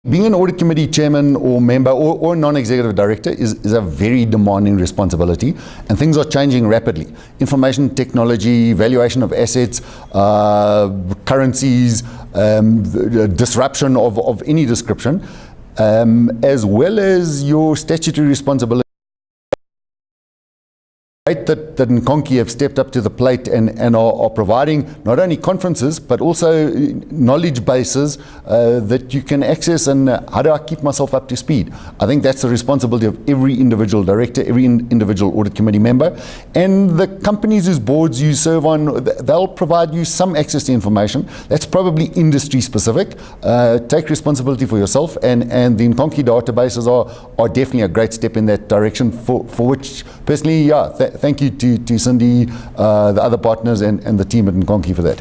Being an audit committee chairman or member or non-executive director is a very demanding responsibility, and things are changing rapidly. Information technology, valuation of assets, currencies, disruption of any description, as well as your statutory responsibility. That Nkonki have stepped up to the plate and are providing not only conferences but also knowledge bases that you can access, and how do I keep myself up to speed? I think that's the responsibility of every individual director, every individual audit committee member, and the companies whose boards you serve on, they'll provide you some access to information that's probably industry specific. Take responsibility for yourself, and the Nkonki databases are definitely a great step in that direction, for which personally, yeah, thank you to Cindy, the other partners, and the team at Nkonki for that.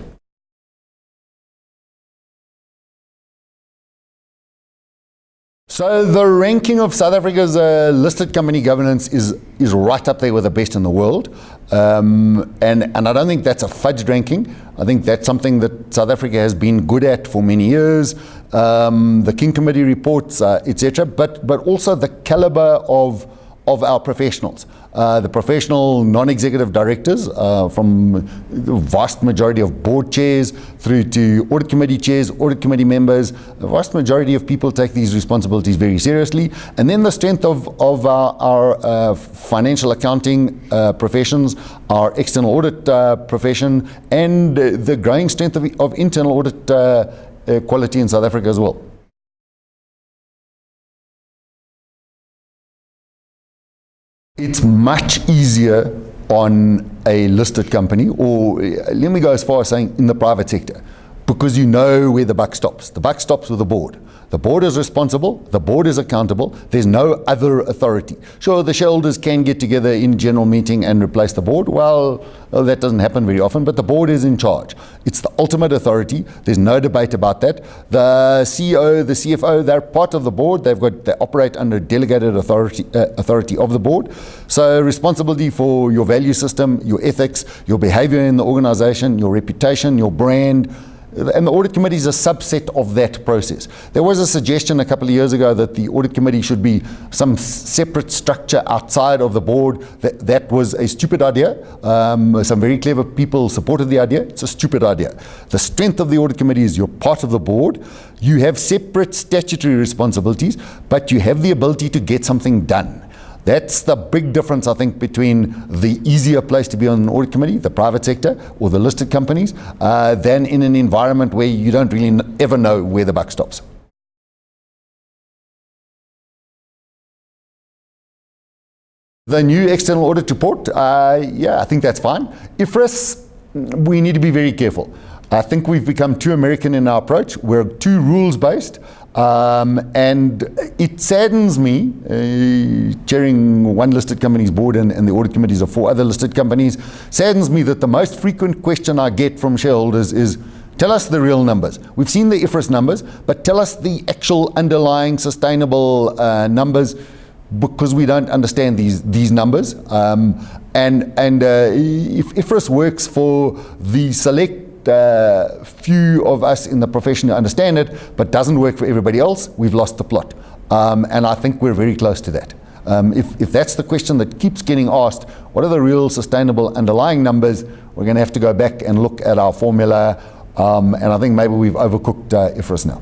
So the ranking of South Africa's listed company governance is right up there with the best in the world, and I don't think that's a fudged ranking. I think that's something that South Africa has been good at for many years. The King Committee reports, etc., but also the caliber of our professionals. The professional non-executive directors, from the vast majority of board chairs through to audit committee chairs, audit committee members, the vast majority of people take these responsibilities very seriously. And then the strength of our financial accounting professions, our external audit profession, and the growing strength of internal audit quality in South Africa as well. It's much easier on a listed company, or let me go as far as saying in the private sector, because you know where the buck stops. The buck stops with the board. The board is responsible, the board is accountable, there's no other authority. Sure, the shareholders can get together in general meeting and replace the board. Well, that doesn't happen very often, but the board is in charge. It's the ultimate authority. There's no debate about that. The CEO, the CFO, they're part of the board. They operate under delegated authority of the board. So responsibility for your value system, your ethics, your behavior in the organization, your reputation, your brand. And the audit committee is a subset of that process. There was a suggestion a couple of years ago that the audit committee should be some separate structure outside of the board. That was a stupid idea. Some very clever people supported the idea. It's a stupid idea. The strength of the audit committee is you're part of the board. You have separate statutory responsibilities, but you have the ability to get something done. That's the big difference, I think, between the easier place to be on an audit committee, the private sector or the listed companies, than in an environment where you don't really ever know where the buck stops. The new external audit report, yeah, I think that's fine. IFRS, we need to be very careful. I think we've become too American in our approach. We're too rules-based. And it saddens me, chairing one listed company's board and the audit committees of 4 other listed companies, saddens me that the most frequent question I get from shareholders is, tell us the real numbers. We've seen the IFRS numbers, but tell us the actual underlying sustainable numbers, because we don't understand these numbers. If IFRS works for the select few of us in the profession who understand it, but doesn't work for everybody else, we've lost the plot. And I think we're very close to that. If that's the question that keeps getting asked, what are the real sustainable underlying numbers, we're going to have to go back and look at our formula, and I think maybe we've overcooked IFRS now.